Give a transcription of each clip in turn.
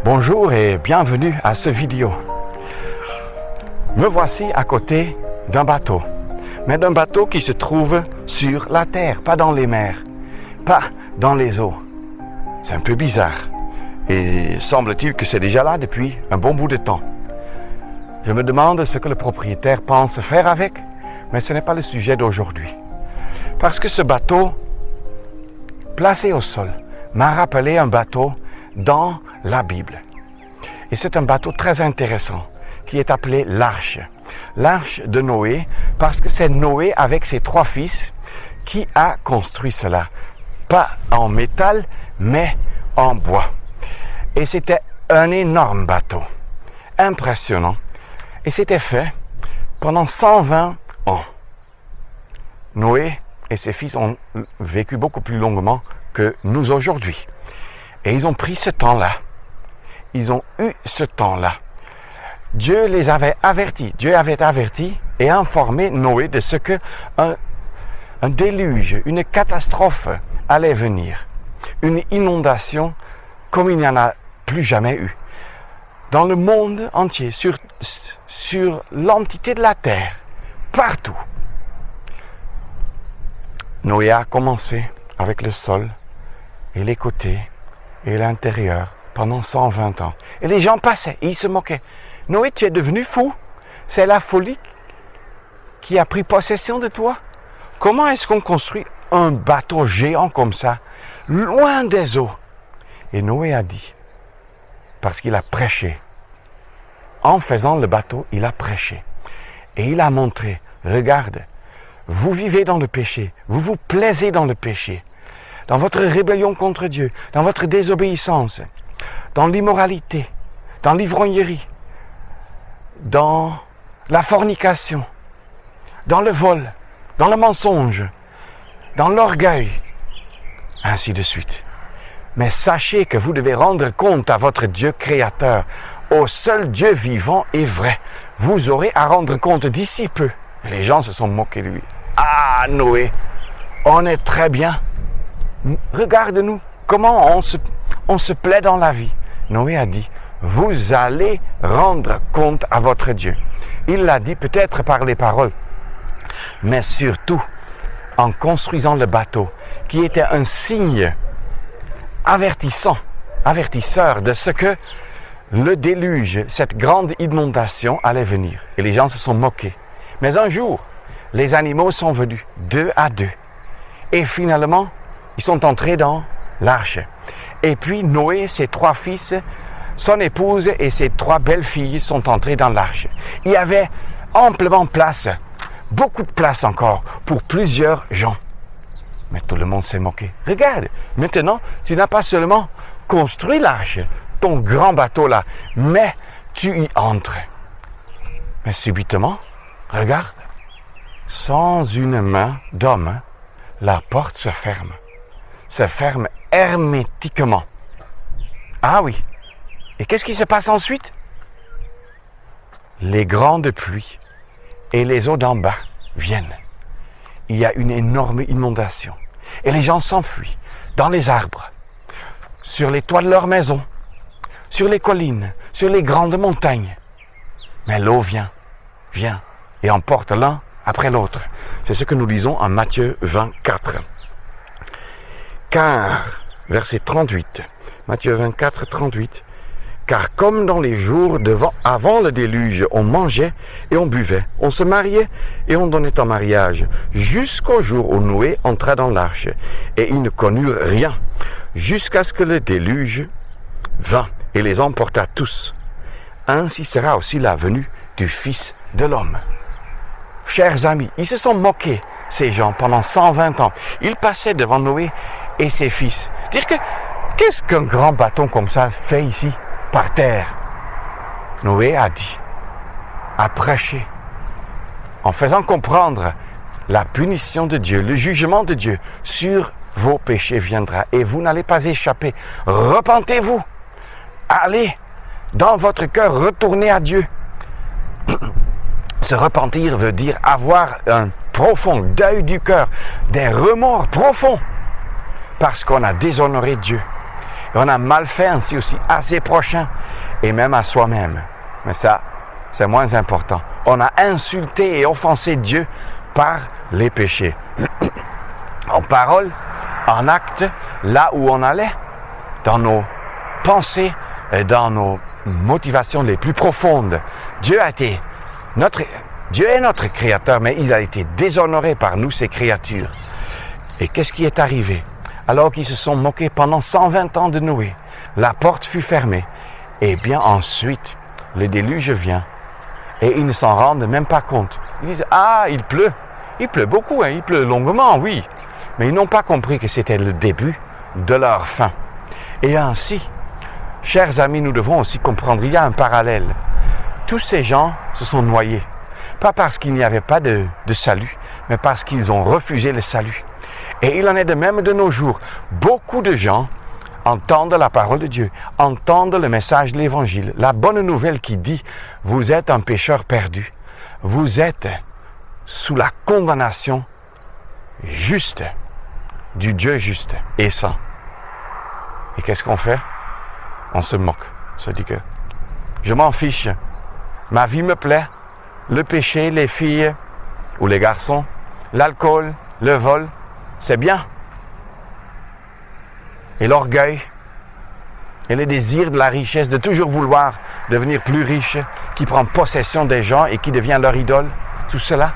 Bonjour et bienvenue à cette vidéo. Me voici à côté d'un bateau, mais d'un bateau qui se trouve sur la terre, pas dans les mers, pas dans les eaux. C'est un peu bizarre et semble-t-il que c'est déjà là depuis un bon bout de temps. Je me demande ce que le propriétaire pense faire avec, mais ce n'est pas le sujet d'aujourd'hui. Parce que ce bateau, placé au sol, m'a rappelé un bateau dans la Bible. Et c'est un bateau très intéressant qui est appelé l'arche. L'arche de Noé, parce que c'est Noé avec ses 3 fils qui a construit cela. Pas en métal, mais en bois. Et c'était un énorme bateau, impressionnant. Et c'était fait pendant 120 ans. Noé et ses fils ont vécu beaucoup plus longuement que nous aujourd'hui. Et ils ont pris ce temps-là. Ils ont eu ce temps-là. Dieu les avait avertis. Dieu avait averti et informé Noé de ce que un déluge, une catastrophe allait venir. Une inondation comme il n'y en a plus jamais eu. Dans le monde entier, sur l'entité de la terre, partout. Noé a commencé avec le sol et les côtés et l'intérieur pendant 120 ans. Et les gens passaient et ils se moquaient. Noé, tu es devenu fou. C'est la folie qui a pris possession de toi. Comment est-ce qu'on construit un bateau géant comme ça, loin des eaux? Et Noé a dit, parce qu'il a prêché. En faisant le bateau, il a prêché. Et il a montré, regarde, vous vivez dans le péché, vous vous plaisez dans le péché, dans votre rébellion contre Dieu, dans votre désobéissance, dans l'immoralité, dans l'ivrognerie, dans la fornication, dans le vol, dans le mensonge, dans l'orgueil, ainsi de suite. Mais sachez que vous devez rendre compte à votre Dieu créateur, au seul Dieu vivant et vrai. Vous aurez à rendre compte d'ici peu. Les gens se sont moqués de lui. Ah, Noé, on est très bien. Regarde-nous, comment on se plaît dans la vie. Noé a dit, vous allez rendre compte à votre Dieu. Il l'a dit peut-être par les paroles, mais surtout en construisant le bateau, qui était un signe avertisseur de ce que le déluge, cette grande inondation allait venir. Et les gens se sont moqués. Mais un jour, les animaux sont venus, 2 à 2. Et finalement, ils sont entrés dans l'arche. Et puis Noé, ses 3 fils, son épouse et ses 3 belles-filles sont entrés dans l'arche. Il y avait amplement place, beaucoup de place encore, pour plusieurs gens. Mais tout le monde s'est moqué. Regarde, maintenant, tu n'as pas seulement construit l'arche, ton grand bateau là, mais tu y entres. Mais subitement, regarde, sans une main d'homme, la porte se ferme hermétiquement. Ah oui, et qu'est-ce qui se passe ensuite? Les grandes pluies et les eaux d'en bas viennent. Il y a une énorme inondation. Et les gens s'enfuient dans les arbres, sur les toits de leur maison, sur les collines, sur les grandes montagnes. Mais l'eau vient et emporte l'un après l'autre. C'est ce que nous lisons en Matthieu 24. Car, verset 38, Matthieu 24, 38, car comme dans les jours avant le déluge, on mangeait et on buvait, on se mariait et on donnait en mariage, jusqu'au jour où Noé entra dans l'arche, et ils ne connurent rien, jusqu'à ce que le déluge vint et les emporta tous. Ainsi sera aussi la venue du Fils de l'homme. Chers amis, ils se sont moqués, ces gens, pendant 120 ans. Ils passaient devant Noé et ses fils. Dire que, qu'est-ce qu'un grand bâton comme ça fait ici, par terre? Noé a dit, a prêché, en faisant comprendre la punition de Dieu, le jugement de Dieu sur vos péchés viendra et vous n'allez pas échapper. Repentez-vous. Allez dans votre cœur, retournez à Dieu. Se repentir veut dire avoir un profond deuil du cœur, des remords profonds, parce qu'on a déshonoré Dieu. Et on a mal fait ainsi aussi à ses prochains et même à soi-même. Mais ça, c'est moins important. On a insulté et offensé Dieu par les péchés. En parole, en acte, là où on allait, dans nos pensées et dans nos motivations les plus profondes. Dieu est notre Créateur, mais il a été déshonoré par nous, ses créatures. Et qu'est-ce qui est arrivé? Alors qu'ils se sont moqués pendant 120 ans de Noé, la porte fut fermée. Et bien ensuite, le déluge vient. Et ils ne s'en rendent même pas compte. Ils disent, ah, il pleut. Il pleut beaucoup, hein, il pleut longuement, oui. Mais ils n'ont pas compris que c'était le début de leur fin. Et ainsi, chers amis, nous devons aussi comprendre, il y a un parallèle. Tous ces gens se sont noyés. Pas parce qu'il n'y avait pas de salut, mais parce qu'ils ont refusé le salut. Et il en est de même de nos jours. Beaucoup de gens entendent la parole de Dieu, entendent le message de l'Évangile, la bonne nouvelle qui dit « Vous êtes un pécheur perdu, vous êtes sous la condamnation juste du Dieu juste et saint. » Et qu'est-ce qu'on fait? On se moque. On se dit que je m'en fiche, ma vie me plaît, le péché, les filles ou les garçons, l'alcool, le vol, c'est bien. Et l'orgueil, et le désir de la richesse, de toujours vouloir devenir plus riche, qui prend possession des gens et qui devient leur idole, tout cela,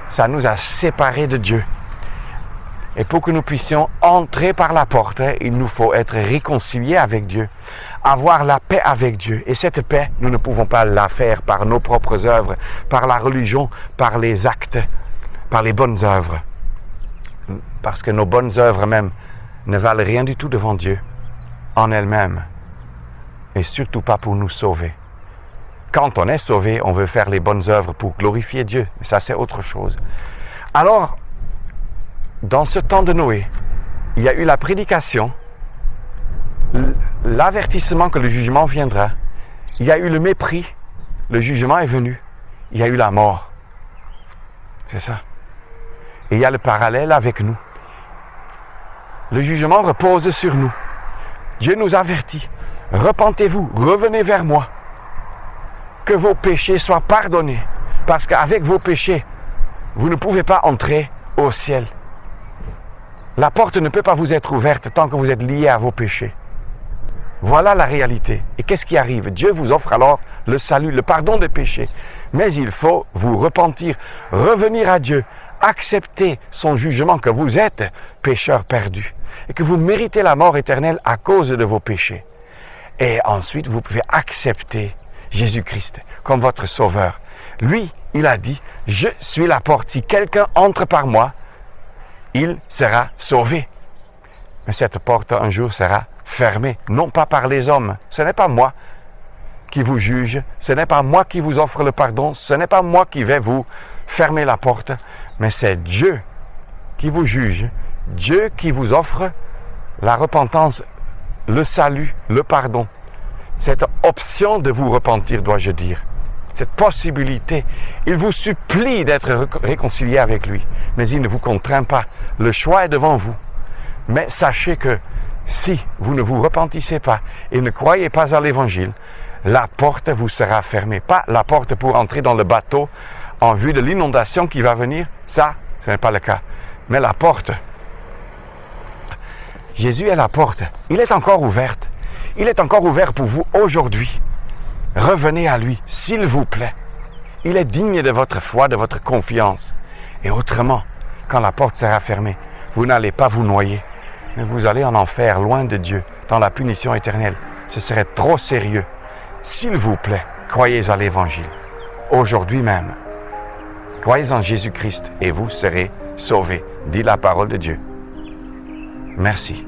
ça nous a séparés de Dieu. Et pour que nous puissions entrer par la porte, il nous faut être réconciliés avec Dieu, avoir la paix avec Dieu. Et cette paix, nous ne pouvons pas la faire par nos propres œuvres, par la religion, par les actes, par les bonnes œuvres. Parce que nos bonnes œuvres même ne valent rien du tout devant Dieu, en elles-mêmes, et surtout pas pour nous sauver. Quand on est sauvé, on veut faire les bonnes œuvres pour glorifier Dieu. Mais ça, c'est autre chose. Alors, dans ce temps de Noé, il y a eu la prédication, l'avertissement que le jugement viendra. Il y a eu le mépris, le jugement est venu. Il y a eu la mort. C'est ça. Et il y a le parallèle avec nous. Le jugement repose sur nous. Dieu nous avertit. Repentez-vous, revenez vers moi. Que vos péchés soient pardonnés. Parce qu'avec vos péchés, vous ne pouvez pas entrer au ciel. La porte ne peut pas vous être ouverte tant que vous êtes lié à vos péchés. Voilà la réalité. Et qu'est-ce qui arrive? Dieu vous offre alors le salut, le pardon des péchés. Mais il faut vous repentir, revenir à Dieu, accepter son jugement que vous êtes pécheur perdu et que vous méritez la mort éternelle à cause de vos péchés. Et ensuite, vous pouvez accepter Jésus-Christ comme votre sauveur. Lui, il a dit, « Je suis la porte. Si quelqu'un entre par moi, il sera sauvé. » Mais cette porte, un jour, sera fermée, non pas par les hommes. Ce n'est pas moi qui vous juge, ce n'est pas moi qui vous offre le pardon, ce n'est pas moi qui vais vous fermer la porte, mais c'est Dieu qui vous juge, Dieu qui vous offre la repentance, le salut, le pardon. Cette option de vous repentir, dois-je dire. Cette possibilité. Il vous supplie d'être réconcilié avec lui, mais il ne vous contraint pas. Le choix est devant vous. Mais sachez que si vous ne vous repentissez pas et ne croyez pas à l'Évangile, la porte vous sera fermée. Pas la porte pour entrer dans le bateau en vue de l'inondation qui va venir. Ça, ce n'est pas le cas. Mais la porte. Jésus est la porte. Il est encore ouverte. Il est encore ouvert pour vous aujourd'hui. Revenez à lui, s'il vous plaît. Il est digne de votre foi, de votre confiance. Et autrement, quand la porte sera fermée, vous n'allez pas vous noyer, mais vous allez en enfer, loin de Dieu, dans la punition éternelle. Ce serait trop sérieux. S'il vous plaît, croyez à l'Évangile. Aujourd'hui même, croyez en Jésus-Christ et vous serez sauvés, dit la parole de Dieu. Merci.